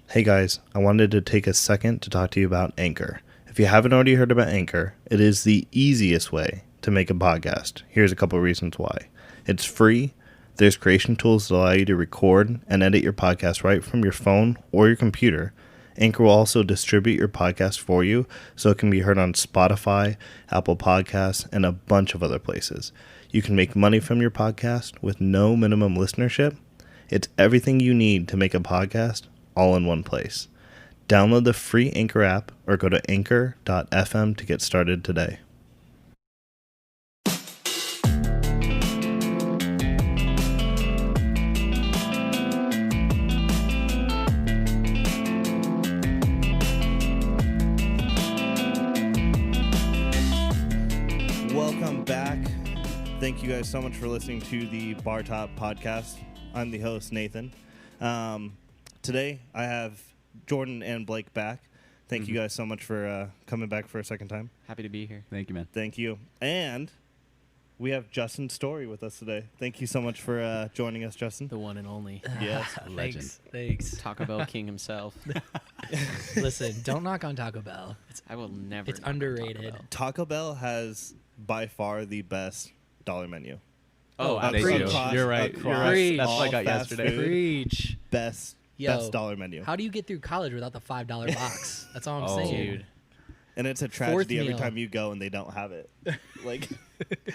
Hey guys, I wanted to take a second to talk to you about Anchor. If you haven't already heard about Anchor, it is the easiest way to make a podcast. Here's a couple of reasons why. It's free. There's creation tools that allow you to record and edit your podcast right from your phone or your computer. Anchor will also distribute your podcast for you so it can be heard on Spotify, Apple Podcasts, and a bunch of other places. You can make money from your podcast with no minimum listenership. It's everything you need to make a podcast all in one place. Download the free Anchor app or go to anchor.fm to get started today. Welcome back. Thank you guys so much for listening to the Bar Top Podcast. I'm the host, Nathan. Today, I have Jordan and Blake back. Thank you guys so much for coming back for a second time. Happy to be here. Thank you, man. Thank you. And we have Story with us today. Thank you so much for joining us, Justin. The one and only. Yes. Legend. Thanks. Taco Bell King himself. Listen, don't knock on Taco Bell. I will never. It's knock on underrated. Taco Bell has by far the best dollar menu. Oh, They absolutely. do. Across- You're right. across You're right. Preach. That's what I all got fast yesterday. food, Preach. Best dollar menu. How do you get through college without the $5 box? That's all I'm Oh. saying. Dude. And it's a Fourth tragedy every meal. time you go and they don't have it. Like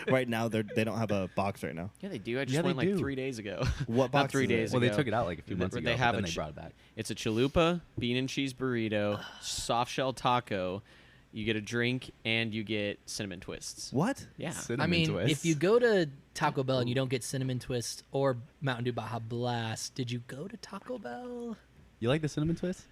right now, they don't have a box right now. Yeah, they do. I just Yeah, went they like do. 3 days ago. What box Not 3 is it? days Well, ago. they took it out like a few months They ago, have but then a they brought it back. It's a chalupa, bean and cheese burrito, soft shell taco. You get a drink and you get cinnamon twists. What? Yeah. I Cinnamon mean, twist. if you go to Taco Bell and you don't get Cinnamon Twist or Mountain Dew Baja Blast, did you go to Taco Bell? You like the cinnamon twist?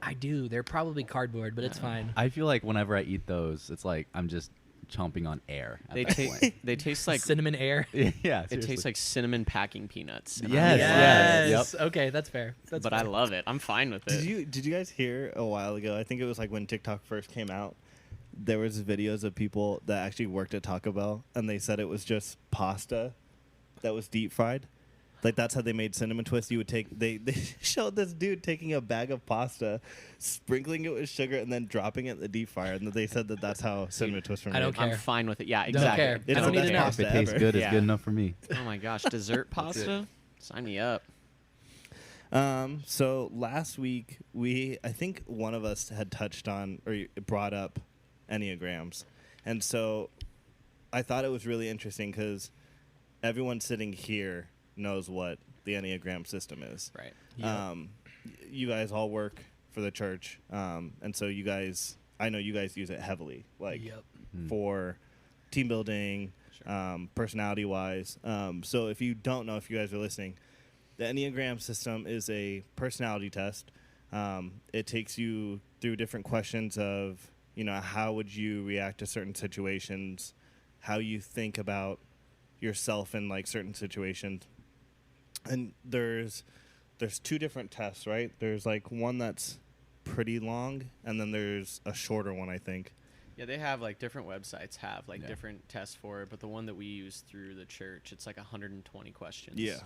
I do. They're probably cardboard, but it's fine. I feel like whenever I eat those, it's like I'm just chomping on air at that point. They taste like Cinnamon air. Yeah, it seriously. tastes like cinnamon packing peanuts. and Yes, I love it. yes. Okay, that's fair. That's But fair. I love it. I'm fine with it. Did you guys hear a while ago? I think it was like when TikTok first came out. There was videos of people that actually worked at Taco Bell, and they said it was just pasta that was deep fried. Like that's how they made cinnamon twist. You would they showed this dude taking a bag of pasta, sprinkling it with sugar, and then dropping it in the deep fryer. And they said that that's how cinnamon twists were made. I don't care. I'm fine with it. Yeah, Don't exactly. care. It's I don't the need to best know. pasta If it tastes ever. good, it's Yeah. good enough for me. Oh my gosh, dessert pasta? Sign me up. So last week I think one of us had touched on or brought up Enneagrams, and so I thought it was really interesting because everyone sitting here knows what the Enneagram system is. Right. Yeah. You guys all work for the church, and so I know you guys use it heavily, like Yep. for team building, personality wise. So if you don't know, if you guys are listening, the Enneagram system is a personality test. It takes you through different questions of, how would you react to certain situations, how you think about yourself in like certain situations. And there's two different tests, right? There's like one that's pretty long, and then there's a shorter one, I think. Yeah, they have like different websites have like Yeah. different tests for it, but the one that we use through the church, it's like 120 questions. Yeah.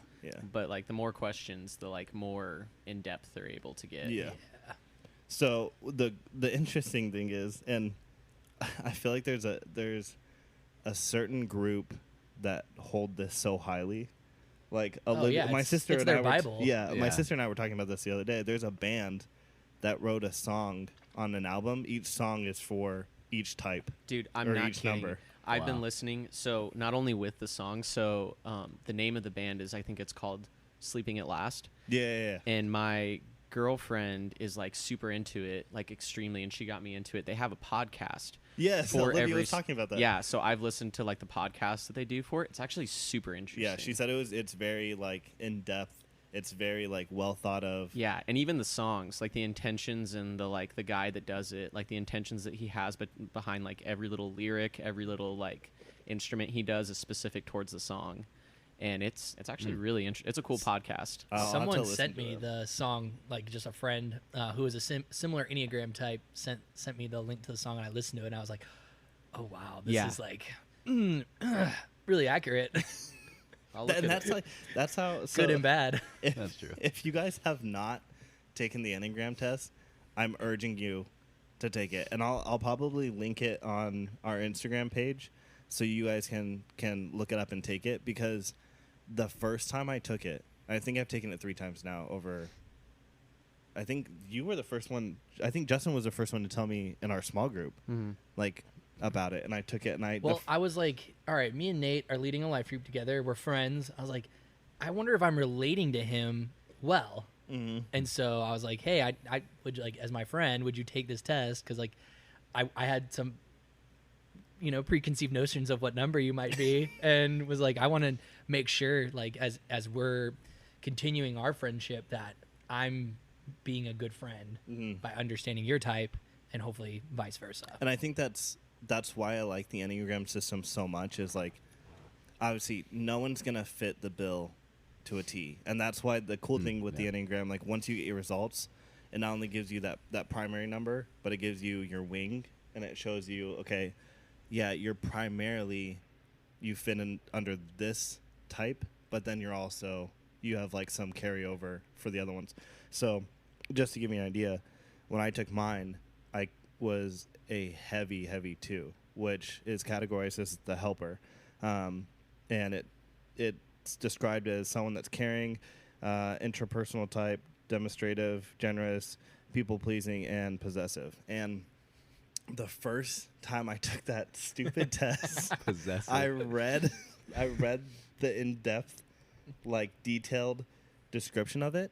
But like the more questions, the like more in depth they're able to get. Yeah. So the interesting thing is, and I feel like there's a certain group that hold this so highly. Like Olivia, yeah, my it's- sister it's and their I Bible. my Yeah. sister and I were talking about this the other day. There's a band that wrote a song on an album. Each song is for each type. Dude, I'm Or not each kidding. number. I've Wow. been listening. So not only with the song, so the name of the band is, I think it's called Sleeping at Last. Yeah. And my girlfriend is like super into it, like extremely, and she got me into it. They have a podcast. Yes, for Olivia every was talking about that. Yeah, so I've listened to like the podcast that they do for it. It's actually super interesting. Yeah, she said it's very like in depth. It's very like well thought of. Yeah, and even the songs, like the intentions and the guy that does it, like the intentions that he has, but behind like every little lyric, every little like instrument he does is specific towards the song, and it's actually really interesting. It's a cool podcast. I'll have to Someone listen sent to me it. the song, like just a friend who is a similar Enneagram type sent me the link to the song, and I listened to it, and I was like, oh wow, this Yeah. is like really accurate. I'll look And it up. that's how so Good and bad. if, That's true. If you guys have not taken the Enneagram test, I'm urging you to take it, and I'll probably link it on our Instagram page, so you guys can look it up and take it. Because the first time I took it, I think I've taken it 3 times now. I think you were the first one. I think Justin was the first one to tell me in our small group, like about it, and I took it. And I was like, all right, me and Nate are leading a life group together. We're friends. I was like, I wonder if I'm relating to him well. And so I was like, hey, I would you, like, as my friend, would you take this test? Because like, I had some, preconceived notions of what number you might be, and was like, I want to make sure, like, as we're continuing our friendship, that I'm being a good friend by understanding your type, and hopefully vice versa. And I think that's why I like the Enneagram system so much. Is like, obviously, no one's gonna fit the bill to a T, and that's why the cool thing with the Enneagram, like, once you get your results, it not only gives you that primary number, but it gives you your wing, and it shows you, okay, yeah, you're primarily, you fit in under this type, but then you have like some carryover for the other ones. So just to give you an idea, when I took mine, I was a heavy 2, which is categorized as the helper, and it's described as someone that's caring, interpersonal type, demonstrative, generous, people-pleasing, and possessive. And the first time I took that stupid test, Possessive. I read the in-depth, like, detailed description of it,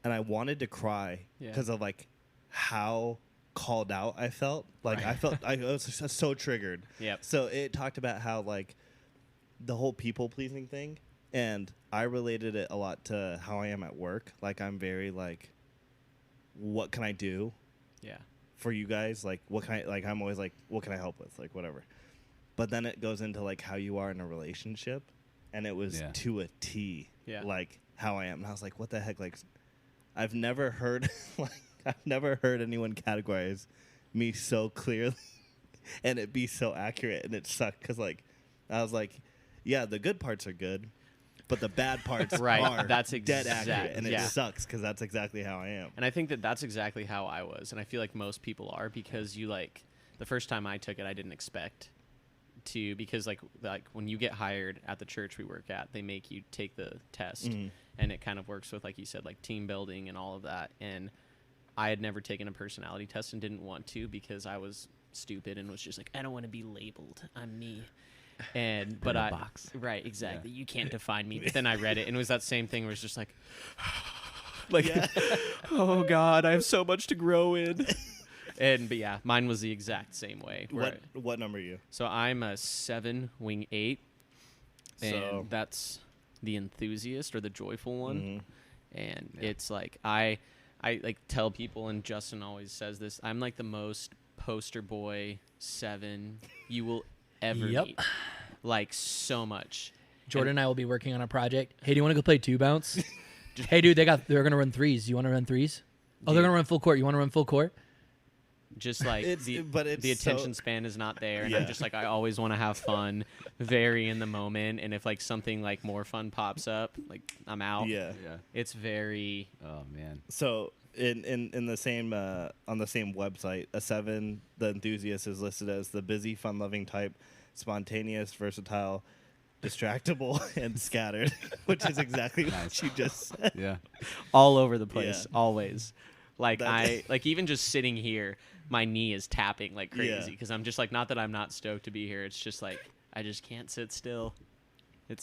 and I wanted to cry because of like how called out I felt. Like, I was so triggered. Yep. So it talked about how, like, the whole people-pleasing thing. And I related it a lot to how I am at work. Like, I'm very, like, what can I do for you guys? Like, what can I, like, I'm always like, what can I help with? Like, whatever. But then it goes into, like, how you are in a relationship. And it was to a T, like, how I am. And I was like, what the heck? Like, I've never heard anyone categorize me so clearly and it be so accurate. And it sucked because, like, I was like, yeah, the good parts are good, but the bad parts are that's dead accurate, and it sucks because that's exactly how I am. And I think that's exactly how I was, and I feel like most people are, because you, like, the first time I took it, I didn't expect to, because like when you get hired at the church we work at, they make you take the test, and it kind of works with, like you said, like team building and all of that. And I had never taken a personality test and didn't want to, because I was stupid and was just like, I don't want to be labeled. I'm me. And but I box. Right, exactly. You can't define me. But then I read it, and it was that same thing where it's just like, oh God, I have so much to grow in. But yeah, mine was the exact same way. What number are you? So I'm a 7, wing 8, and that's the enthusiast or the joyful one. And it's like I like tell people, and Justin always says this, I'm like the most poster boy 7 you will ever meet. Like, so much. Jordan and I will be working on a project. Hey, do you want to go play 2 bounce? Hey, dude, they're gonna run 3s. You want to run 3s? Oh, they're gonna run full court. You want to run full court? Just like the attention span is not there, and I'm just like, I always want to have fun, very in the moment, and if like something like more fun pops up, like I'm out. It's very. Oh man. So in the same on the same website, a 7, the enthusiast, is listed as the busy, fun-loving type, spontaneous, versatile, distractible, and scattered, which is exactly what you just said. Yeah. All over the place, always. Like, like even just sitting here, my knee is tapping like crazy, because I'm just like, not that I'm not stoked to be here. It's just like, I just can't sit still.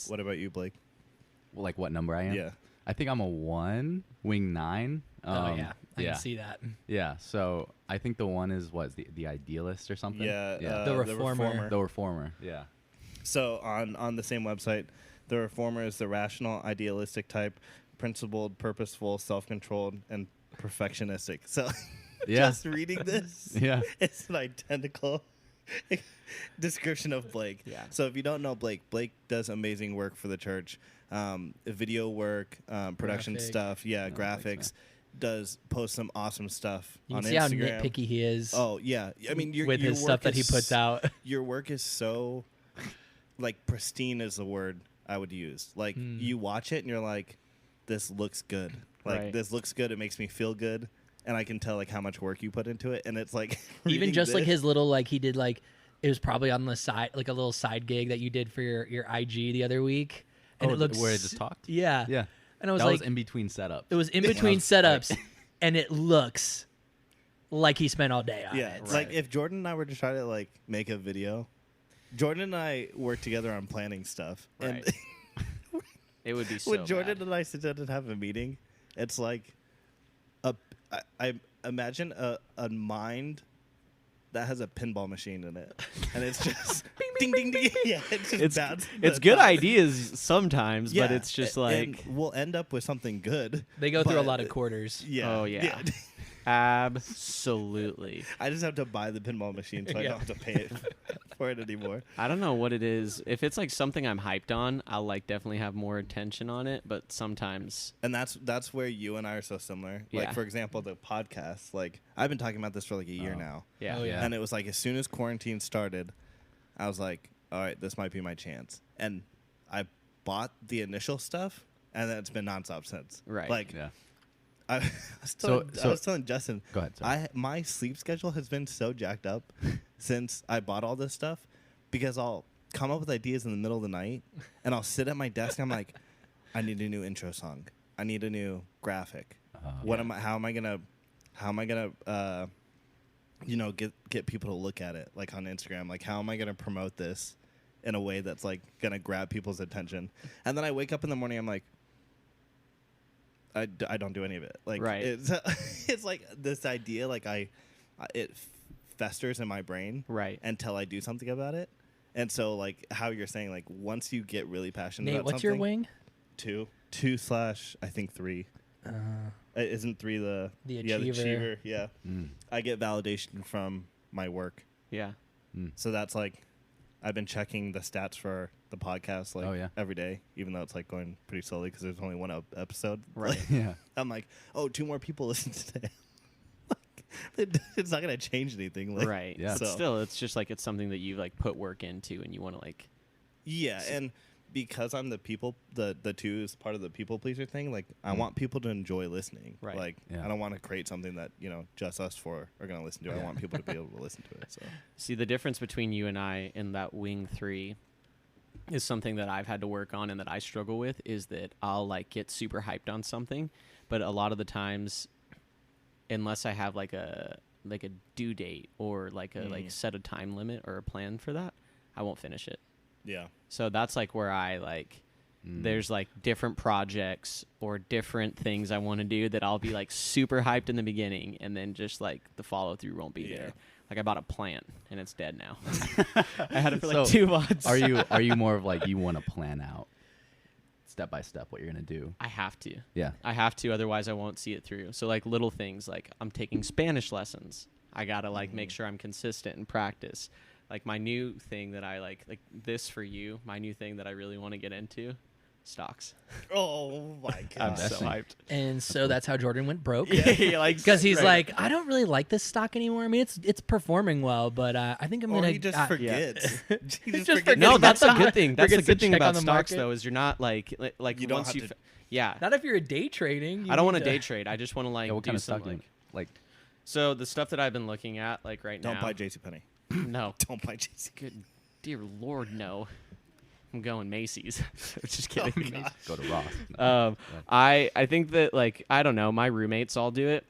What about you, Blake? Well, like what number I am? Yeah. I think I'm a 1, wing 9. I can see that. Yeah, so I think the 1 is the idealist or something. The reformer. The reformer. Yeah. So on the same website, the reformer is the rational, idealistic type, principled, purposeful, self-controlled, and perfectionistic. So just reading this, it's an identical description of Blake. Yeah. So if you don't know Blake does amazing work for the church, video work, production stuff, graphics. Post some awesome stuff on Instagram. You can see how nitpicky he is. Oh yeah, I mean, your his stuff that he puts out. Your work is so, like, pristine is the word I would use. Like, you watch it and you're like, this looks good. Like Right. this looks good. It makes me feel good. And I can tell like how much work you put into it. And it's like Even reading just like this- his little like he did like it was probably on the side like a little side gig that you did for your IG the other week, and Oh, it looks where I just talked? Yeah, Yeah. and I was That like, was in between setups. it was in between setups, and it looks like he spent all day on Yeah, it. it's like if Jordan and I were to try to like make a video, Jordan and I work together on planning stuff. Right. And It would be so when Jordan bad. and I sit down and have a meeting, it's like I imagine a mind that has a pinball machine in it, and it's just ding ding ding. Yeah, it's just bad. It's good ideas sometimes, but it's just and like we'll end up with something good. they go through a but- lot of quarters. Yeah. Oh, yeah. absolutely. I just have to buy the pinball machine, so I Yeah. don't have to pay it for it anymore. I don't know what it is. If it's like something I'm hyped on, I'll like definitely have more attention on it. But sometimes, And that's where you and I are so similar. Like Yeah. for example, the podcast. Like I've been talking about this for like a year now. yeah, Oh, yeah. And it was like as soon as quarantine started, I was like, all right, this might be my chance. And I bought the initial stuff, and then it's been nonstop since. Right. Like Yeah. I I was telling Justin, Go ahead, sorry. my sleep schedule has been so jacked up since I bought all this stuff because I'll come up with ideas in the middle of the night, and I'll sit at my desk. And I'm like, I need a new intro song. I need a new graphic. What am I? How am I gonna? Get people to look at it like on Instagram. Like, how am I gonna promote this in a way that's like gonna grab people's attention? And then I wake up in the morning. I'm like, I don't do any of it. Like, Right. it's like this idea. Like it festers in my brain. Right. Until I do something about it. And so like how you're saying, like once you get really passionate Nate, about what's your something, wing? 2 / I think 3. Isn't 3 the The Yeah, the achiever. achiever. Yeah. I get validation from my work. yeah. So that's like I've been checking the stats for the podcast like Oh, yeah. every day, even though it's like going pretty slowly because there's only one episode. Right. Like, Yeah. I'm like, oh, 2 more people listen today. It's not gonna change anything. Like, Right. Yeah. But So- still, it's just like it's something that you've like put work into, and you want to like. Yeah, and because I'm the 2 is part of the people pleaser thing. Like, I want people to enjoy listening. Right. Like, Yeah. I don't want to create something that just us 4 are gonna listen to. I want people to be able to listen to it. So See, the difference between you and I in that wing 3 is something that I've had to work on and that I struggle with is that I'll like get super hyped on something, but a lot of the times, unless I have like a due date or like a like set a time limit or a plan for that, I won't finish it. yeah, So that's like where I like there's like different projects or different things I want to do that I'll be like super hyped in the beginning, and then just like the follow through won't be Yeah. there. Like I bought a plant and it's dead now. I had it for like So, 2 months. Are you more of like you want to plan out step by step what you're gonna do? I have to. Yeah. I have to, otherwise I won't see it through. So like little things like I'm taking Spanish lessons. I gotta like make sure I'm consistent and practice. Like my new thing that I like this for you, my new thing that I really want to get into, stocks. oh my I'm god, so Investing. hyped. And so that's how Jordan went broke. Yeah, like Because he's right. like, I don't really like this stock anymore. I mean, it's performing well, but I think I'm or gonna. he just forgets. He just forgets. forgets No, about that's a stock. good thing. That's the Forgets to good thing check about on the stocks market. though is you're not like You don't once have you to- yeah. Not if you're day trading. I don't want to day trade. I just want to like Yeah, what do kind of some stock do you like? So the stuff that I've been looking at like right Don't now. buy JCPenney. No. Don't buy JC. Good dear Lord, no. I'm going Macy's. Just kidding. God. Go to Roth. I think that like I don't know, my roommates all do it.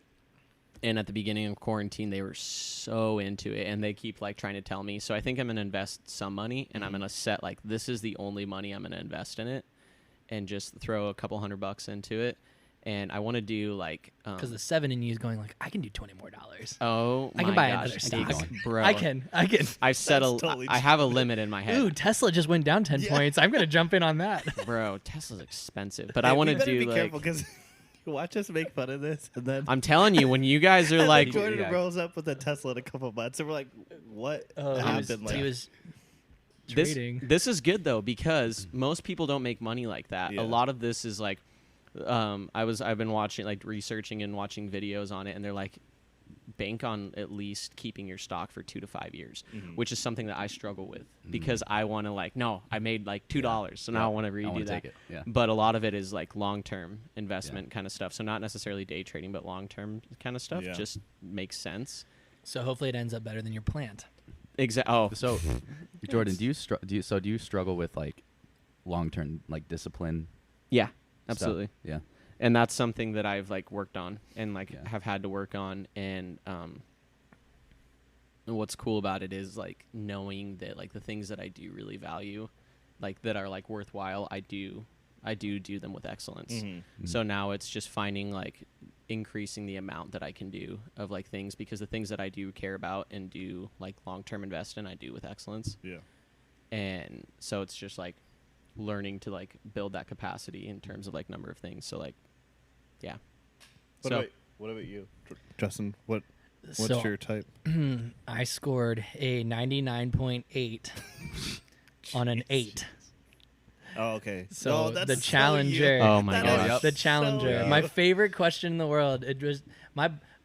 And at the beginning of quarantine, they were so into it, and they keep like trying to tell me. So I think I'm gonna invest some money, and I'm gonna set like this is the only money I'm gonna invest in it, and just throw a couple $100 into it. And I want to do like Because the 7 in you is going like, I can do $20 more. oh I my can buy gosh, another stock. bro. I can. I've set That's totally I have a limit in my head. Ooh, Tesla just went down 10 points. I'm gonna jump in on that. Bro, Tesla's expensive, but Hey, I want we to better do be like. careful because you watch us make fun of this, and then I'm telling you, when you guys are and then like, Jordan yeah. rolls up with a Tesla in a couple months, and we're like, what happened? He was this, trading. this is good though because most people don't make money like that. Yeah. A lot of this is like, I've been watching like researching and watching videos on it, and they're like, bank on at least keeping your stock for 2 to 5 years, Mhm. which is something that I struggle with because I want to like, no, I made like $2, so Yeah. now I want to I redo wanna that. take it. Yeah. But a lot of it is like long-term investment kind of stuff. So not necessarily day trading, but long-term kind of stuff Yeah. just makes sense. So hopefully it ends up better than your plant. Oh, So, Jordan, do you struggle with like long-term like discipline? yeah, stuff? absolutely. Yeah. And that's something that I've like worked on and like Yeah. have had to work on. And what's cool about it is like knowing that like the things that I do really value, like that are like worthwhile, I do them with excellence. Mhm. So now it's just finding like increasing the amount that I can do of like things, because the things that I do care about and do like long-term invest in, I do with excellence. Yeah. And so it's just like learning to like build that capacity in terms of like number of things. So like, yeah. What about you, Justin? What's So- your type? I scored a 99.8 on an 8. Oh, okay. So oh, that's the so Challenger. you. Oh my That gosh. is The so Challenger. you. My favorite question in the world. It was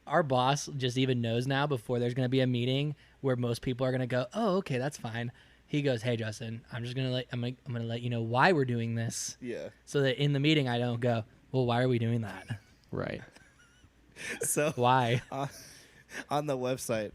our boss just even knows now before there's going to be a meeting where most people are going to go, "Oh, okay, that's fine." He goes, "Hey, Justin, I'm going to let you know why we're doing this, Yeah. so that in the meeting I don't go, "Well, why are we doing that? Right. So Why?" on the website,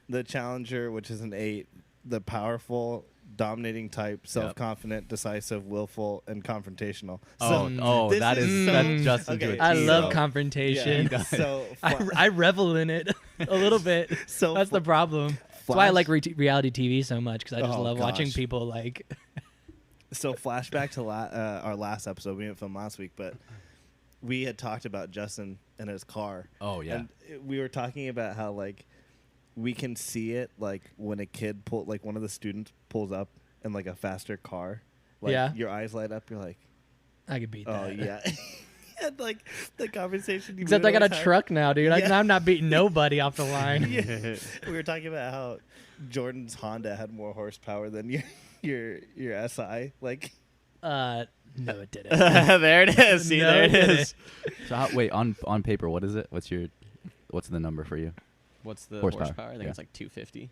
the Challenger, which is an 8, the powerful, dominating type, self-confident, decisive, willful, and confrontational. Oh, this that is is so- that's Justin to okay. a I T, love though. confrontation. Yeah. So I revel in it a little bit. So That's the problem. That's why I like reality TV so much, because I just Oh, love watching gosh. people like. So flashback to our last episode. We didn't film last week, but we had talked about Justin and his car. Oh, yeah. And we were talking about how like we can see it like when a kid like one of the students pulls up in like a faster car. Like, Yeah. Your eyes light up. You're like, I could beat oh that. yeah. And like the conversation. Except we I got a always have- truck now, dude. Yeah. I'm not beating nobody off the line. Yeah. We were talking about how Jordan's Honda had more horsepower than your SI. Like, No, it didn't. There it is. See, No, there it it didn't. is. So wait, on paper, what is it? What's the number for you? What's the Horsepower, horsepower? I think yeah. it's like 250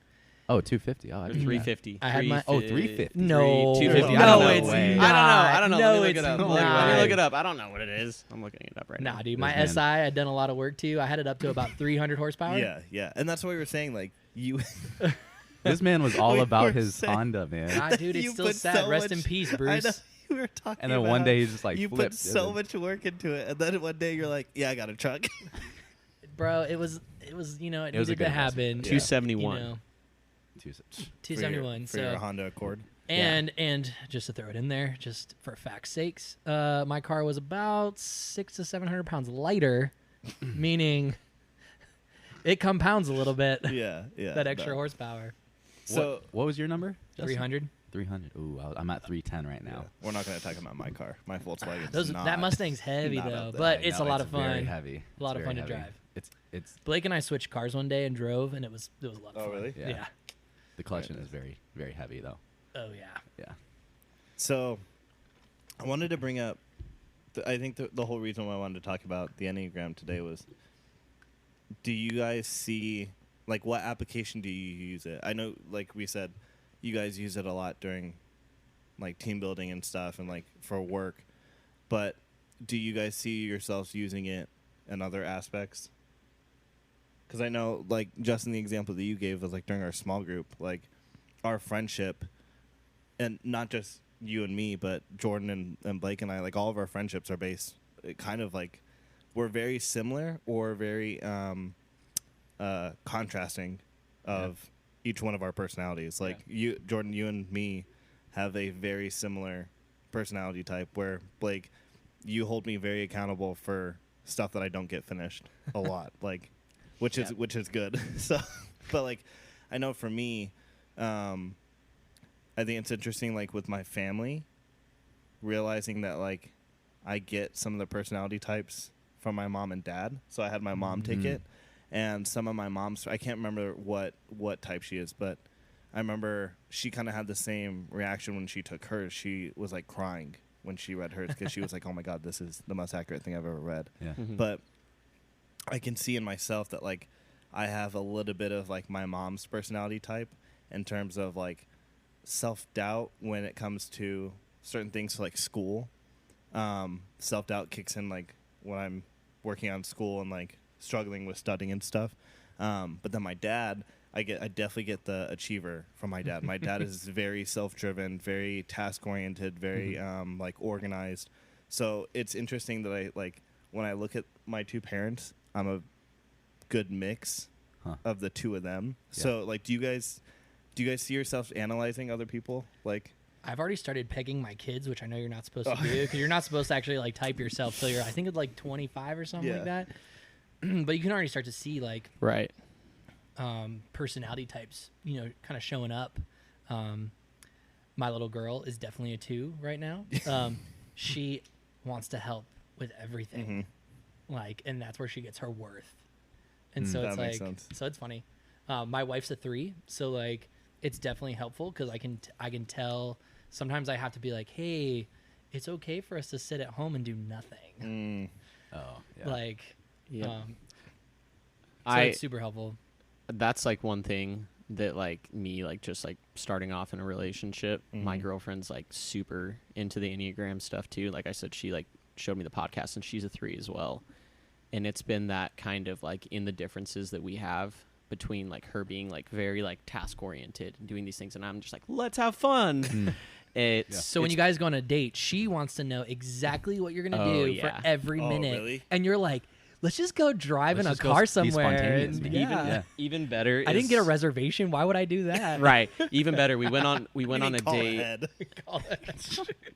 Oh, 250. Oh, I or didn't know that. 350. I had my- 350. No, 250. No, I don't know. it's way. not. I don't know. No, Let me look it's it up. not. Let me look it up. I don't know what it is. I'm looking it up right Nah, now. dude. This My man. SI, I'd done a lot of work too. I had it up to about 300 horsepower. yeah. And that's what we were saying. Like, you. This man was all We about were his saying- Honda, man. God, dude, it's You still put sad. so Rest in much- peace, I Bruce. know. We were talking And then about one day how he's just like you put flipped, so isn't much work into it, and then one day you're like, yeah, I got a truck. Bro, it was it It was a needed good to happen. investment. 271. You know, 271. for your So Honda Accord. and just to throw it in there, just for fact's sakes, my car was about 600 to 700 pounds lighter, meaning it compounds a little bit. Yeah. That extra no. horsepower. So what was your number? Justin? 300. 300. Ooh, I'm at 310 right yeah, now. we're not going to talk about my car. My Volkswagen. That Mustang's heavy not though, up there. but I it's know, a lot of Very fun. heavy. A lot It's of fun very to heavy. drive. It's Blake and I switched cars one day and drove, and it was a lot of Oh, fun. really? Yeah. Yeah. the collection is very very heavy though. Oh yeah. Yeah. So, I wanted to bring up. I think the whole reason why I wanted to talk about the Enneagram today was. Do you guys see, like, what application do you use it? I know, like we said, you guys use it a lot during, like, team building and stuff, and like for work. But do you guys see yourselves using it in other aspects? Because I know, like, Justin, the example that you gave was like during our small group, like our friendship, and not just you and me, but Jordan and Blake and I, like all of our friendships are based kind of like we're very similar or very contrasting of each one of our personalities. Like you, Jordan, you and me have a very similar personality type where Blake, you hold me very accountable for stuff that I don't get finished a lot. Like which is good. So, but like, I know for me, I think it's interesting. Like with my family, realizing that like I get some of the personality types from my mom and dad. So I had my mom take it, and some of my mom's. I can't remember what type she is, but I remember she kind of had the same reaction when she took hers. She was like crying when she read hers because she was like, "Oh my God, this is the most accurate thing I've ever read." Yeah. Mhm. But I can see in myself that like I have a little bit of like my mom's personality type in terms of like self-doubt when it comes to certain things like school. Self-doubt kicks in like when I'm working on school and like struggling with studying and stuff. But then my dad, I definitely get the achiever from my dad. My dad is very self-driven, very task-oriented, very like organized. So it's interesting that I like when I look at my two parents, I'm a good mix of the two of them. Yeah. So like, do you guys see yourself analyzing other people? Like, I've already started pegging my kids, which I know you're not supposed to do because you're not supposed to actually like type yourself till you're, I think it's like 25 or something like that. But you can already start to see like Right. personality types, kind of showing up. My little girl is definitely a 2 right now. She wants to help with everything, like, and that's where she gets her worth. And so it's that makes like, sense. so it's funny. My wife's a 3, so like it's definitely helpful because I can tell. Sometimes I have to be like, hey, it's okay for us to sit at home and do nothing. Oh, yeah. Like, Yeah. so it's super helpful. That's like one thing that like me, like just like starting off in a relationship, my girlfriend's like super into the Enneagram stuff too. Like I said, she like showed me the podcast and she's a 3 as well. And it's been that kind of like in the differences that we have between like her being like very like task oriented and doing these things and I'm just like, let's have fun. So when you guys go on a date, she wants to know exactly what you're gonna do for every minute, really? and you're like, let's just go drive in a Let's just go car be somewhere. spontaneous, And, man. even better. I didn't get a is- reservation. Why would I do that? Right. Even better. We went on a Call date. ahead.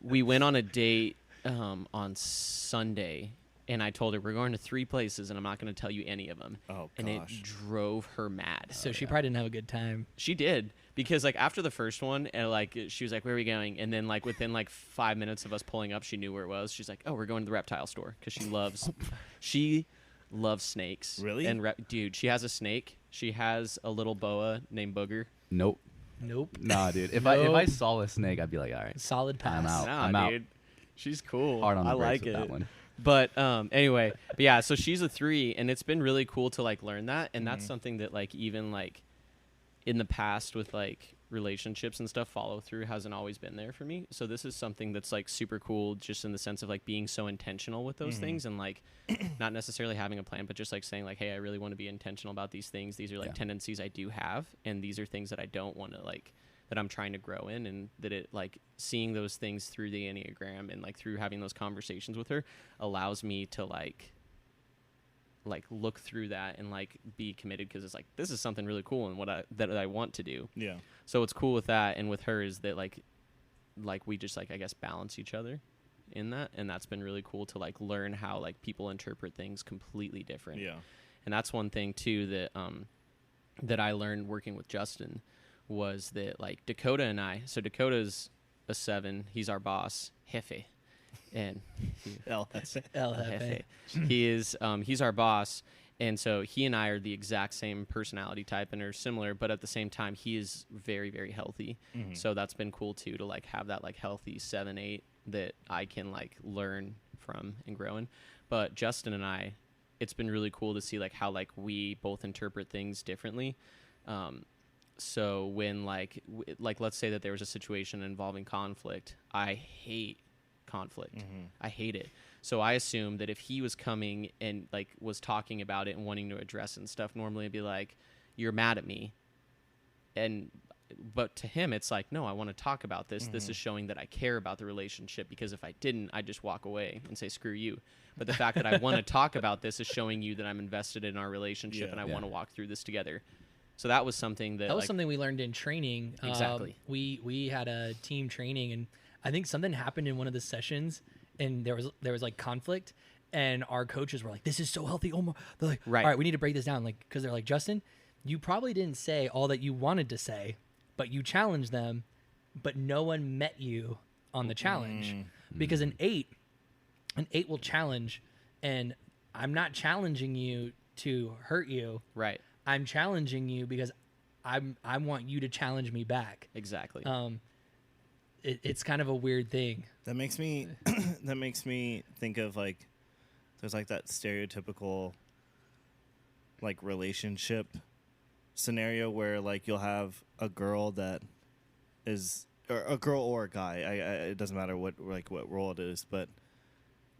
We went on a date on Sunday, and I told her we're going to 3 places, and I'm not going to tell you any of them. Oh, and it gosh. drove her mad. So she probably didn't have a good time. She did because like after the first one, and like she was like, "Where are we going?" And then like within like 5 minutes of us pulling up, she knew where it was. She's like, "Oh, we're going to the reptile store," because she loves snakes. Really? And dude, she has a snake. She has a little boa named Booger. Nope. Nope. Nah, dude. If I saw a snake, I'd be like, all right, Solid pass. I'm out. Nah, I'm out. dude. She's cool. Hard on the I brakes like with it. that one. But anyway, but yeah, so she's a 3 and it's been really cool to like learn that, and that's something that like even like in the past with like relationships and stuff, follow through hasn't always been there for me. So this is something that's like super cool just in the sense of like being so intentional with those things and like not necessarily having a plan, but just like saying like, hey, I really want to be intentional about these things. These are like tendencies I do have, and these are things that I don't want to like, that I'm trying to grow in, and that it like seeing those things through the Enneagram and like through having those conversations with her allows me to like look through that and like be committed, because it's like this is something really cool and that I want to do. Yeah. So what's cool with that and with her is that like we just like I guess balance each other in that, and that's been really cool to like learn how like people interpret things completely different. Yeah. And that's one thing too that that I learned working with Justin was that like Dakota and I, so Dakota's a 7, he's our boss, Jefe. And El Jefe. he is he's our boss, and so he and I are the exact same personality type and are similar, but at the same time he is very, very healthy. So that's been cool too, to like have that like healthy 7-8 that I can like learn from and grow in. But Justin and I, it's been really cool to see like how like we both interpret things differently. So when like let's say that there was a situation involving conflict, I hate conflict. I hate it. So I assume that if he was coming and like was talking about it and wanting to address it and stuff, normally it'd be like, you're mad at me. But to him, it's like, no, I want to talk about this. This is showing that I care about the relationship, because if I didn't, I'd just walk away and say, screw you. But the fact that I want to talk about this is showing you that I'm invested in our relationship and I want to walk through this together. So that was something that was something we learned in training. Exactly. We had a team training, and I think something happened in one of the sessions, and there was like conflict, and our coaches were like, "This is so healthy." Oh my! They're like, Right. "All right, we need to break this down." Like, because they're like, "Justin, you probably didn't say all that you wanted to say, but you challenged them, but no one met you on the challenge, because an 8 will challenge, and I'm not challenging you to hurt you. right. I'm challenging you because I want you to challenge me back." Exactly. It's kind of a weird thing. That makes me think of like there's like that stereotypical like relationship scenario where like you'll have a girl that is or a girl or a guy. It doesn't matter what role it is, but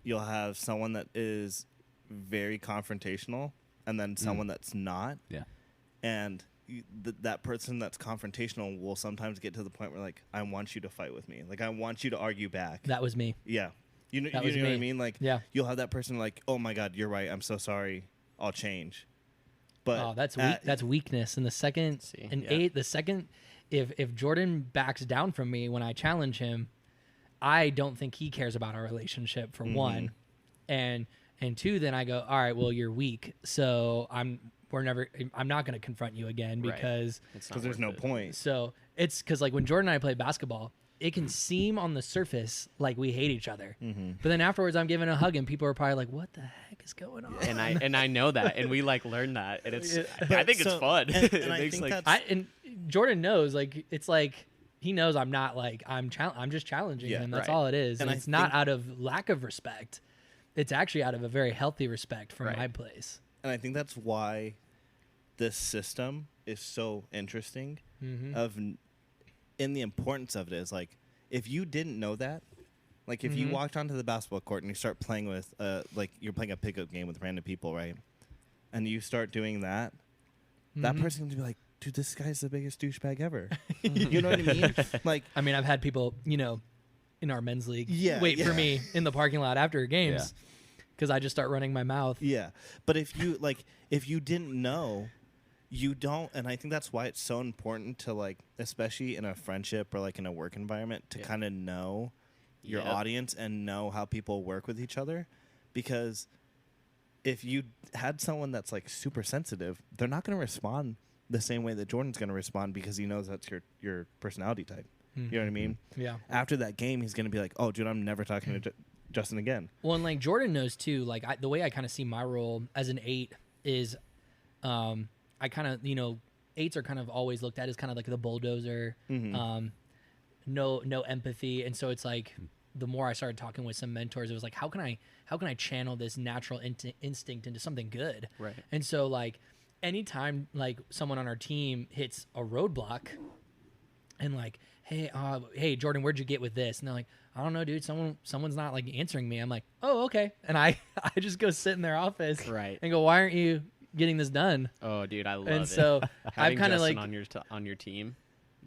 you'll have someone that is very confrontational and then someone that's not. Yeah. And that person that's confrontational will sometimes get to the point where like, I want you to fight with me. Like, I want you to argue back. That was me. Yeah. You know was what I me. mean? Like, Yeah. you'll have that person like, oh my God, you're right. I'm so sorry. I'll change. But Oh, that's weak. That's weakness. And the second, See, and yeah. 8, the second, if Jordan backs down from me when I challenge him, I don't think he cares about our relationship for one, and 2. Then I go, all right, well, you're weak, so I'm not going to confront you again Right. because It's not because there's no worth it. point. So it's because like when Jordan and I play basketball, it can seem on the surface like we hate each other, but then afterwards I'm giving a hug and people are probably like, "What the heck is going on?" And I know that, and we like learn that, and it's I think it's So- fun. and It I makes, think like, that's- And Jordan knows, like, it's like he knows I'm not like I'm just challenging Yeah, him. That's right. all it is. And And I it's not think- out of lack of respect. It's actually out of a very healthy respect from Right. my place. And I think that's why this system is so interesting. In the importance of it is like, if you didn't know that, like if you walked onto the basketball court and you start playing with, like you're playing a pickup game with random people, right? And you start doing that, that person's gonna be like, dude, this guy's the biggest douchebag ever. You know what I mean? Like, I mean, I've had people, in our men's league, Yeah, wait yeah. for me in the parking lot after games because I just start running my mouth. yeah. But if you didn't know, you don't, and I think that's why it's so important to like, especially in a friendship or like in a work environment, to Yeah. kind of know your Yep. audience and know how people work with each other, because if you had someone that's like super sensitive, they're not going to respond the same way that Jordan's going to respond because he knows that's your personality type. You know what I mean? Yeah. After that game, he's going to be like, "Oh, dude, I'm never talking to Justin again." Well, and like Jordan knows too. Like the way I kind of see my role as an 8 is, I kind of 8s are kind of always looked at as kind of like the bulldozer, no empathy, and so it's like the more I started talking with some mentors, it was like how can I channel this natural instinct into something good, Right. And so like anytime like someone on our team hits a roadblock, and like, hey Jordan, where'd you get with this? And they're like, I don't know, dude. Someone's not like answering me. I'm like, oh, okay. And I just go sit in their office, Right. and go, why aren't you getting this done? Oh, dude, I love And it. so I've Having kind of Justin like, on your team.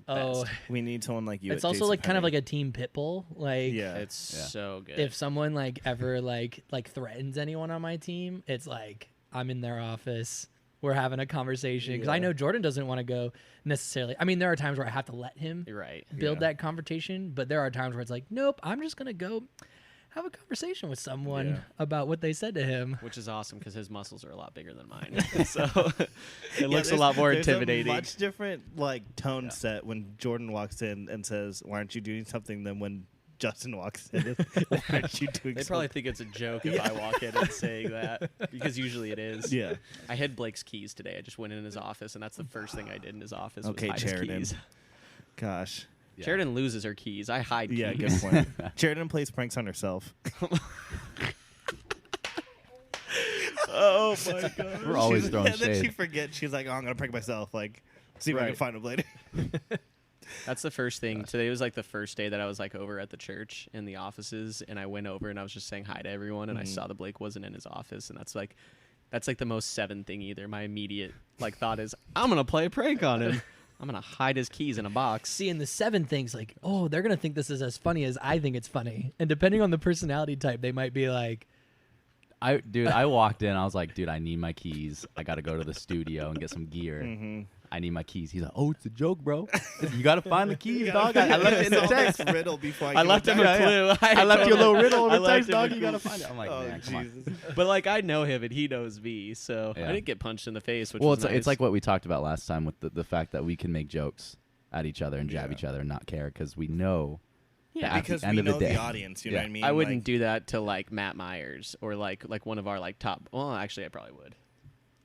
oh, best. We need someone like you. it's at also Jason like kind of Penny. like a team pit bull. Like, Yeah. It's so good. if someone like ever like threatens anyone on my team, it's like I'm in their office. We're having a conversation because I Yeah. know Jordan doesn't want to go necessarily. I mean, there are times where I have to let him You're right. build Yeah. that conversation, but there are times where it's like, nope, I'm just gonna go have a conversation with someone Yeah. about what they said to him. Which is awesome because his muscles are a lot bigger than mine, so it Yeah, looks a there's- lot more there's intimidating. A much different like tone set when Jordan walks in and says, "Why aren't you doing something?" than when Justin walks in. Why aren't you doing? They probably something? think it's a joke if I walk in and saying that, because usually it is. Yeah. I hid Blake's keys today. I just went in his office, and that's the first thing I did in his office. Okay, was hide his Sheridan. keys. Gosh. Yeah. Sheridan loses her keys. I hide keys. Yeah, good point. Sheridan plays pranks on herself. Oh my god. We're always throwing and then she shade. forgets. She's like, "Oh, I'm gonna prank myself." Like, see if I can Right. find him later. That's the first thing. Today was like the first day that I was like over at the church in the offices, and I went over and I was just saying hi to everyone, and I saw that Blake wasn't in his office, and that's like the most 7 thing either. My immediate like thought is, I'm gonna play a prank on him. I'm gonna hide his keys in a box. See, in the 7 things, like, oh, they're gonna think this is as funny as I think it's funny, and depending on the personality type, they might be like, I walked in. I was like, dude, I need my keys. I got to go to the studio and get some gear. Mm-hmm. I need my keys. He's like, oh, it's a joke, bro. You got to find the keys, dog. I left it in the text. riddle before I left him a clue. I left you a little riddle I over left text, him a dog. You clue. got to find it. I'm like, Oh man, come on. Jesus! But like I know him and he knows me, so Yeah. I didn't get punched in the face. Which Well, was it's nice. like what we talked about last time with the fact that we can make jokes at each other and jab Yeah. each other and not care because we know. Yeah, that at Because the end we of the know day, the audience. You know Yeah. what I mean? I wouldn't Like, do that to like Matt Myers or like one of our like top. Well, actually, I probably would,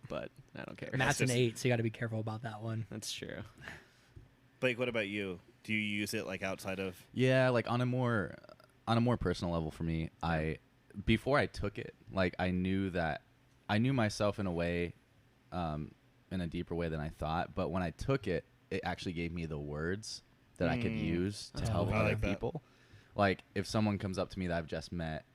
but I don't care. Matt's an just- 8, so you got to be careful about that one. That's true. Blake, what about you? Do you use it like outside of? Yeah, like on a more personal level for me, before I took it, like I knew myself in a way in a deeper way than I thought. But when I took it, it actually gave me the words that I could use to help I other like that. people. Like if someone comes up to me that I've just met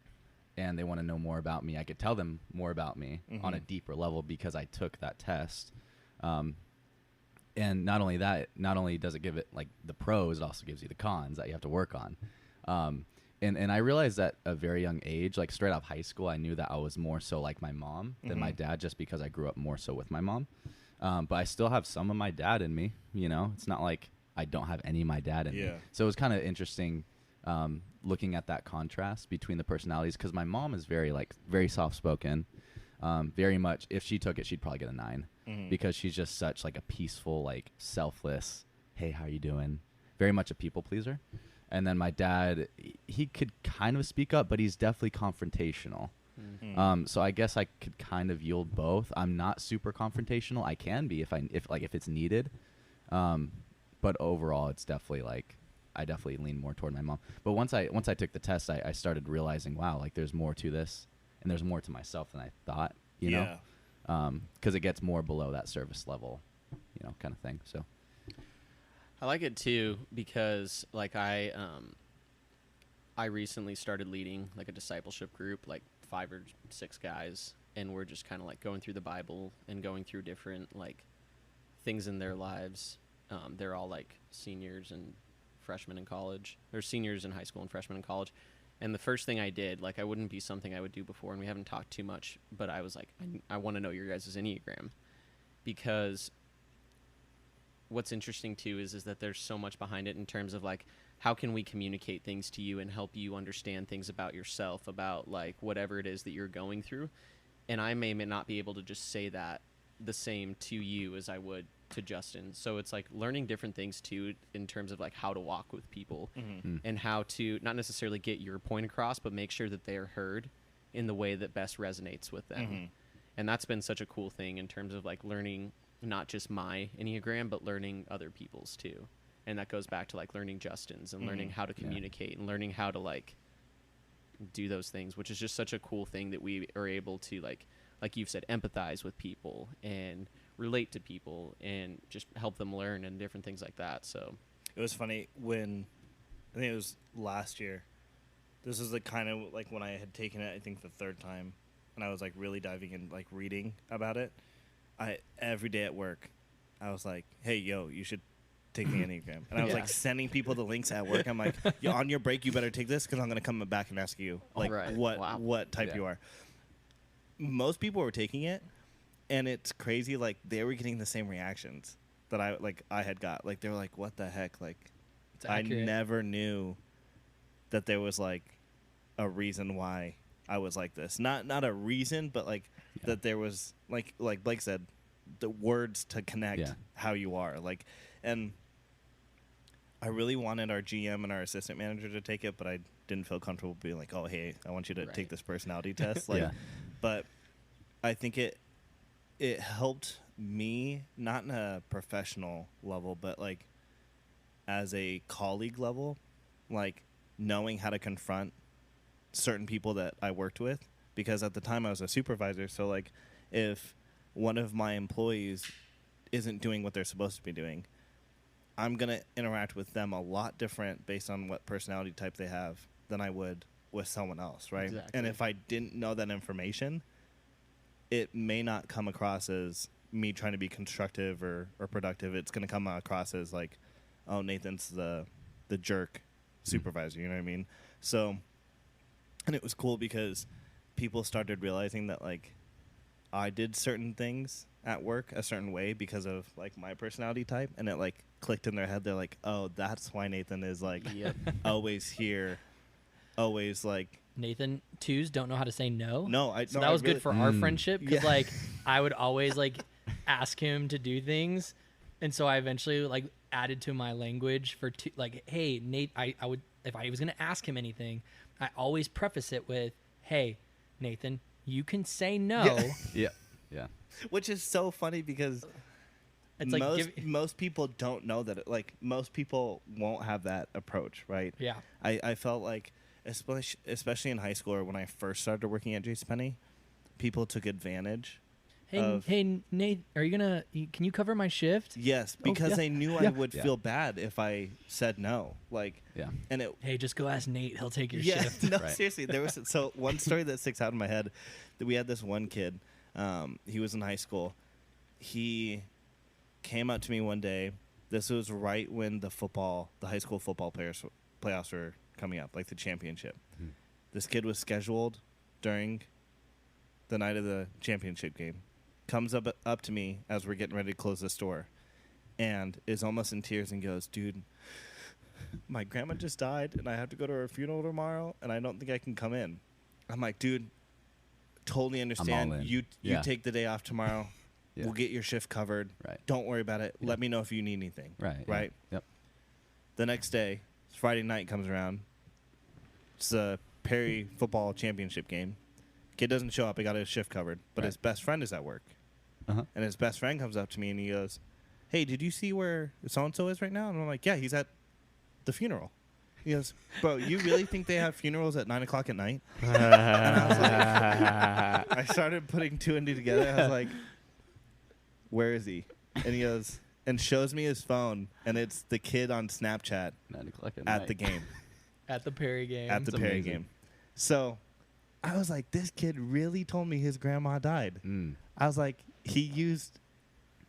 and they want to know more about me, I could tell them more about me on a deeper level because I took that test. And not only that, not only does it give it like the pros, it also gives you the cons that you have to work on. And I realized at a very young age, like straight out of high school, I knew that I was more so like my mom than my dad, just because I grew up more so with my mom. But I still have some of my dad in me, you know. It's not like I don't have any of my dad in me. So it was kind of interesting looking at that contrast between the personalities, because my mom is very soft-spoken, very much. If she took it, she'd probably get a 9 because she's just such like a peaceful, like selfless, hey, how you doing? Very much a people pleaser. And then my dad, he could kind of speak up, but he's definitely confrontational. So I guess I could kind of yield both. I'm not super confrontational. I can be if it's needed. But overall, it's definitely like I definitely lean more toward my mom. But once I took the test, I started realizing, wow, like there's more to this, and there's more to myself than I thought. You know, because it gets more below that service level, you know, kind of thing. So. I like it too because like I recently started leading like a discipleship group, like 5 or 6 guys, and we're just kind of like going through the Bible and going through different like things in their lives. They're all like seniors and freshmen in college. They're seniors in high school and freshmen in college. And the first thing I did, like I wouldn't be something I would do before, and we haven't talked too much, but I was like, I want to know your guys' Enneagram, because what's interesting too is that there's so much behind it in terms of like how can we communicate things to you and help you understand things about yourself, about like whatever it is that you're going through. And I may not be able to just say that the same to you as I would to Justin. So it's like learning different things too in terms of like how to walk with people and how to not necessarily get your point across, but make sure that they are heard in the way that best resonates with them. And that's been such a cool thing in terms of like learning not just my Enneagram, but learning other people's too. And that goes back to like learning Justin's and learning how to communicate and learning how to like do those things, which is just such a cool thing that we are able to like you've said, empathize with people and relate to people and just help them learn and different things like that. So it was funny when I think it was last year. This is the kind of like when I had taken it, I think the 3rd time, and I was like really diving in, like reading about it. Every day at work, I was like, "Hey, yo, you should take the Enneagram," and I was like sending people the links at work. I'm like, yo, "On your break, you better take this because I'm gonna come back and ask you like what type you are." Most people were taking it, and it's crazy. Like they were getting the same reactions that I had got. Like they were like, "What the heck?" Like I never knew that there was like a reason why I was like this. Not a reason, but like that there was like Blake said, the words to connect how you are. Like, and I really wanted our GM and our assistant manager to take it, but I didn't feel comfortable being like, "Oh, hey, I want you to take this personality test." Like, but I think it helped me, not in a professional level, but like as a colleague level, like knowing how to confront certain people that I worked with, because at the time I was a supervisor. So like if one of my employees isn't doing what they're supposed to be doing, I'm going to interact with them a lot different based on what personality type they have than I would with someone else, right? Exactly. And if I didn't know that information, it may not come across as me trying to be constructive or productive. It's going to come across as like, oh, Nathan's the jerk supervisor, you know what I mean? So, and it was cool because people started realizing that like I did certain things at work a certain way because of like my personality type, and it like clicked in their head. They're like, oh, that's why Nathan is like always here, always like Nathan twos don't know how to say no. So that was good for our friendship because like I would always like ask him to do things, and so I eventually like added to my language for like, hey Nate, I would, if I was gonna ask him anything, I always preface it with, hey Nathan, you can say no. Yeah. Which is so funny because it's like most people don't know that. Like most people won't have that approach, right? Yeah. I felt like, especially in high school or when I first started working at JCPenney, people took advantage hey, Nate, can you cover my shift? Yes, because yeah. I knew I Yeah. would feel bad if I said no. Like, Yeah. and it. Hey, just go ask Nate. He'll take your Yeah, shift. no, Right. seriously. There was one story that sticks out in my head. That we had this one kid. He was in high school. He came up to me one day. This was right when the high school football playoffs were coming up, like the championship. Hmm. This kid was scheduled during the night of the championship game. Comes up to me as we're getting ready to close the store, and is almost in tears and goes, "Dude, my grandma just died, and I have to go to her funeral tomorrow, and I don't think I can come in." I'm like, "Dude, totally understand. in. You Yeah. take the day off tomorrow. Yeah. We'll get your shift covered. Right. Don't worry about it. Yeah. Let me know if you need anything." Right. Right. Yeah. Yep. The next day, Friday night comes around. It's a Perry football championship game. Kid doesn't show up. He got his shift covered, but Right. his best friend is at work. Uh-huh. And his best friend comes up to me and he goes, "Hey, did you see where so-and-so is right now?" And I'm like, "Yeah, he's at the funeral." He goes, "Bro, you really think they have funerals at 9 o'clock at night?" And I was like, I started putting two and two together. I was like, "Where is he?" And he goes, and shows me his phone, and it's the kid on Snapchat 9 o'clock at at night. the game. At the Perry game. At the That's Perry amazing. game. So I was like, this kid really told me his grandma died. Mm. I was like, he used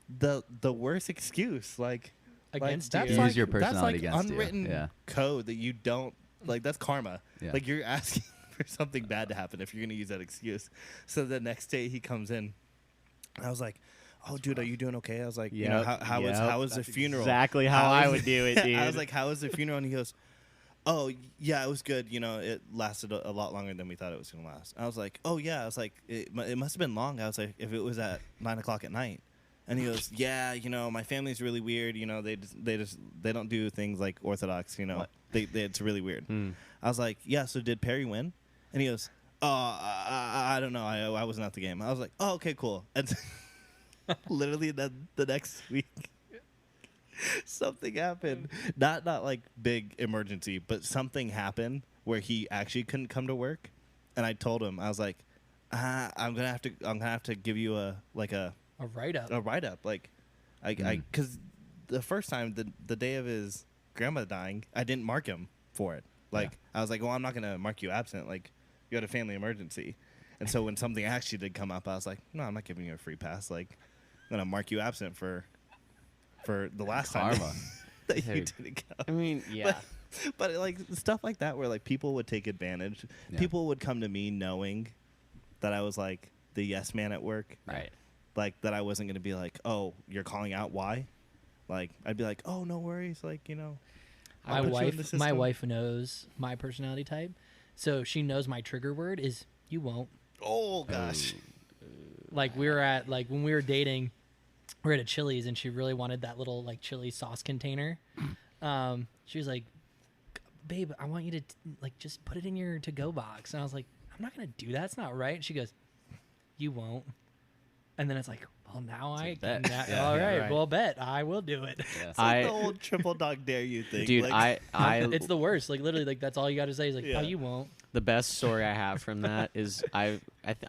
the worst excuse. Like Against that's you. Use like, your that's personality like against you. unwritten Yeah. code that you don't like. That's karma. Yeah. Like you're asking for something bad to happen if you're gonna use that excuse. So the next day he comes in. I was like, "Oh, dude, are you doing okay?" I was like, "You know, how was the funeral?" Exactly how I would do it, dude. I was like, "How was the funeral?" And he goes, "Oh, yeah, it was good. You know, it lasted a lot longer than we thought it was going to last." I was like, "Oh, yeah." I was like, it must have been long. I was like, if it was at 9 o'clock at night. And he goes, "Yeah, you know, my family's really weird. You know, they don't do things like Orthodox. You know, What? it's really weird." Hmm. I was like, "Yeah, so did Perry win?" And he goes, "Oh, I don't know. I wasn't at the game." I was like, "Oh, okay, cool." And literally the next week, something happened. Not like big emergency, but something happened where he actually couldn't come to work. And I told him, I was like, I'm gonna have to give you a write up. write up. Like, because the first time, the day of his grandma dying, I didn't mark him for it. Like, I was like, well, I'm not gonna mark you absent. Like, you had a family emergency. And so when something actually did come up, I was like, no, I'm not giving you a free pass. Like, I'm gonna mark you absent for the last time Karma. that you Dude. didn't I go. mean, yeah. But like stuff like that, where like people would take advantage. Yeah. People would come to me knowing that I was like the yes man at work. Right. Like that I wasn't gonna be like, "Oh, you're calling out why?" Like I'd be like, "Oh, no worries." Like, you know, My I'll put you in the wife, my system. wife knows my personality type, so she knows my trigger word is "you won't." Oh gosh. Like when we were dating, we were at a Chili's and she really wanted that little like chili sauce container. She was like, "Babe, I want you to like just put it in your to-go box." And I was like, "I'm not gonna do that. It's not right." And she goes, "You won't." And then it's like, well, now I can. bet. Yeah, All yeah, right, right. well, bet I will do it. Yeah. It's like the I- old triple dog dare you thing. Dude, like, It's the worst. Like literally, like that's all you got to say is like, Yeah. "Oh, you won't." The best story I have from that is I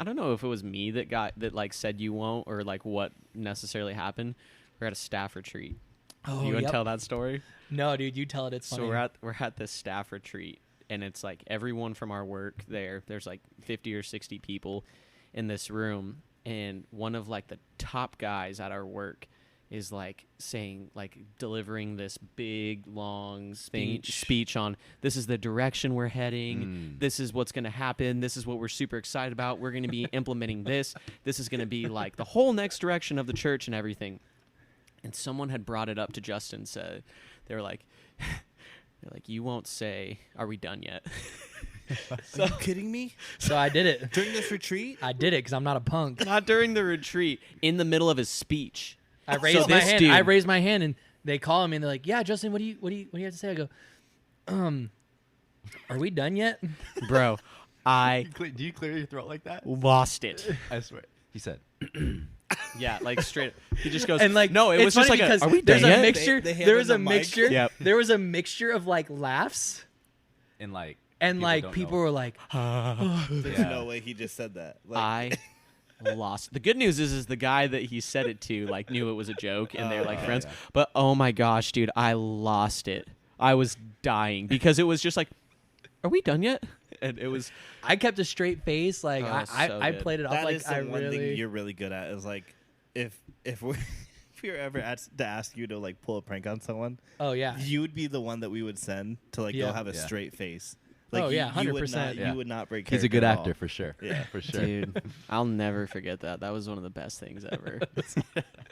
don't know if it was me that like said you won't or like what necessarily happened. We're at a staff retreat. Oh, You want to yep. tell that story? No, dude, you tell it. It's funny. So we're at this staff retreat, and it's like everyone from our work there. There's like 50 or 60 people in this room, and one of like the top guys at our work is like saying, like delivering this big long speech on this is the direction we're heading. This is what's going to happen. This is what we're super excited about. We're going to be implementing this. This is going to be like the whole next direction of the church and everything. And someone had brought it up to Justin. Said they were like, you won't say, "Are we done yet?" Are you kidding me? So I did it. During this retreat? I did it because I'm not a punk. Not during the retreat. In the middle of his speech. I raised my this hand. dude- I raised my hand, and they call me, and they're like, "Yeah, Justin, what do you have to say?" I go, "Are we done yet?" Bro, I Do you clear your throat like that? lost it. I swear. He said, Yeah, like straight. He just goes, And like, no, it it's was just funny like, because are we there's done a yet? mixture. They hand There was him a the mic. mixture. Yep. There was a mixture of like laughs, and like, and like don't people know. were like, There's Yeah. no way he just said that. Like, lost. The good news is the guy that he said it to like knew it was a joke, and they're like friends. yeah. But oh my gosh, dude, I lost it. I was dying because it was just like, are we done yet? And it was. I kept a straight face. Like Oh, so I good. played it off That like is the I one really. thing you're really good at is like if we if we were ever asked to ask you to like pull a prank on someone, Oh yeah. you would be the one that we would send to like Yeah. go have a Yeah. straight face. Like Oh, you, yeah, you would 100%. not, Yeah. you would not break. He's a good character at actor all. for sure. Yeah. For sure. Dude, I'll never forget that. That was one of the best things ever.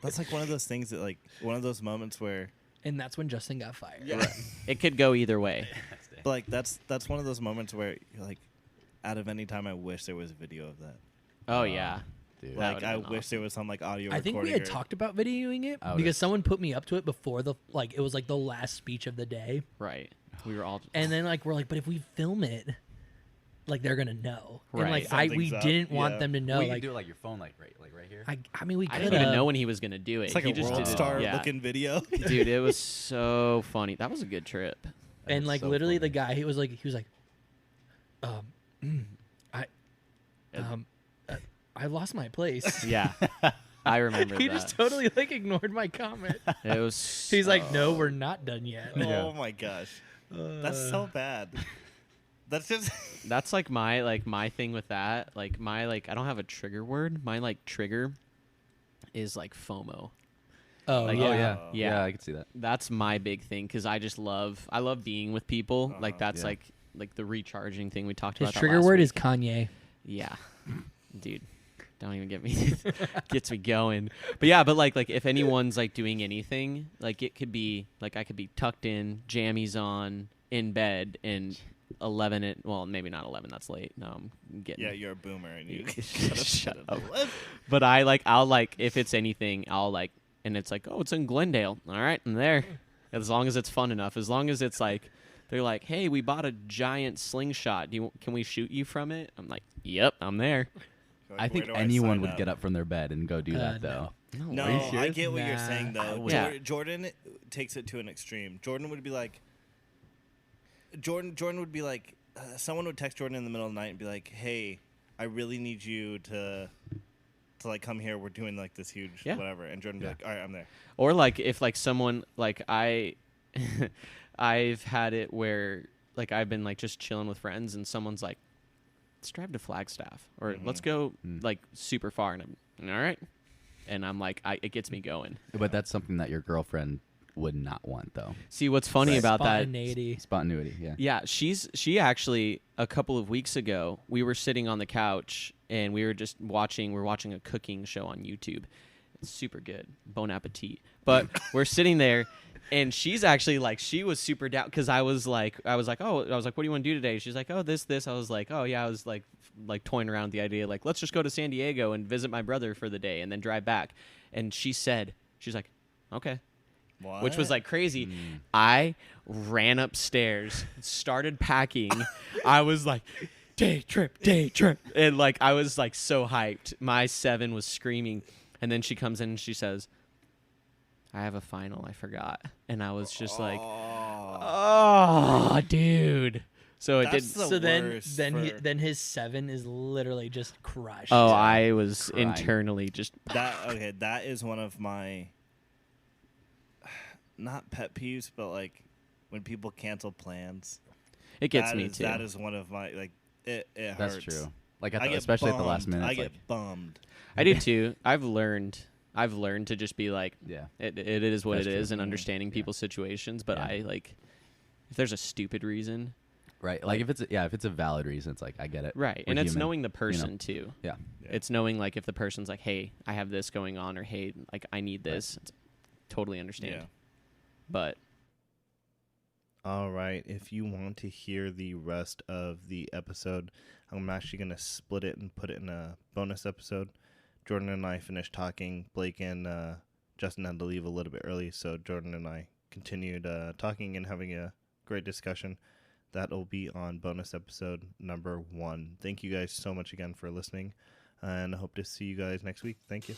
That's like one of those things that like one of those moments where And that's when Justin got fired. It could go either way. but like that's one of those moments where you're like, out of any time, I wish there was video of that. Oh yeah. Dude. That Like would've I been wish awesome. there was some like audio. I think we recording had or- talked about videoing it I would've- because someone put me up to it before it was like the last speech of the day. Right. We were all. And then like we're like, but if we film it, like they're gonna know. And like Right. we Something's up. didn't want Yeah. them to know. Well, you Like can do it like your phone, like right here. I mean we I could didn't even know when he was gonna do it. It's like he a just world did it. star Yeah. looking video. Dude, it was so funny. That was a good trip. That and is like so literally funny. the guy he was like I lost my place. Yeah. I remember He that. just totally like ignored my comment. It was. He's like, no, we're not done yet. Oh my gosh, that's so bad. That's just That's like my thing with that. Like my I don't have a trigger word. My like trigger is like FOMO. Oh Like, yeah. Oh yeah. Oh. Yeah, I can see that. That's my big thing because I love being with people. Like that's Yeah. like the recharging thing we talked His about. that trigger last word week. is Kanye. Yeah, dude, don't even get me gets me going. But yeah, but like if anyone's like doing anything, like it could be like I could be tucked in, jammies on, in bed, and 11 at well maybe not 11. That's late. No, I'm getting yeah. You're a boomer and you Shut up. But I'll like if it's anything I'll like and it's like oh it's in Glendale. All right, I'm there. As long as it's fun enough. As long as it's like. They're like, hey, we bought a giant slingshot. Can we shoot you from it? I'm like, yep, I'm there. I think anyone would get up from their bed and go do that though. No, Are you I serious? get what you're Nah. saying though. Yeah. Jordan takes it to an extreme. Jordan would be like, Jordan would be like, someone would text Jordan in the middle of the night and be like, hey, I really need you to like come here. We're doing like this huge whatever. And Jordan would be like, all right, I'm there. Or like if like someone like I've had it where like I've been like just chilling with friends and someone's like, let's drive to Flagstaff or let's go like super far and I'm all right. And I'm like, it gets me going. But that's something that your girlfriend would not want though. See what's funny about that? Spontaneity. Spontaneity, yeah. Yeah, she actually a couple of weeks ago we were sitting on the couch and we were just watching a cooking show on YouTube. It's super good. Bon appetit. But we're sitting there and she's actually like she was super down cuz I was like what do you want to do today? She's like, "Oh, this." I was like, "Oh, yeah." I was like toying around with the idea like, "Let's just go to San Diego and visit my brother for the day and then drive back." And she's like, "Okay." What? Which was like crazy. I ran upstairs, started packing. I was like, day trip. And like, I was like so hyped. My 7 was screaming. And then she comes in and she says, I have a final. I forgot. And I was just like, oh, dude. So it did. That's the So worst for- then his 7 is literally just crushed. Oh, I was Crying. internally just. that is one of my not pet peeves, but like when people cancel plans. It gets That me is- too. That is one of my like it That's hurts. true. Like I get especially at the last bummed. minute. I it's get like, bummed. I do too. I've learned to just be like, yeah. it is what That's it true. is, and understanding people's situations. But Yeah. I like, if there's a stupid reason, Right. Like if it's a valid reason, it's like I get it. right? We're And it's human, knowing the person too. Yeah. Yeah. It's knowing like if the person's like, hey, I have this going on, or hey, like I need this. It's totally understand. Yeah. But All right. If you want to hear the rest of the episode, I'm actually going to split it and put it in a bonus episode. Jordan and I finished talking. Blake and Justin had to leave a little bit early, so Jordan and I continued talking and having a great discussion. That'll be on bonus episode number 1. Thank you guys so much again for listening, and I hope to see you guys next week. Thank you.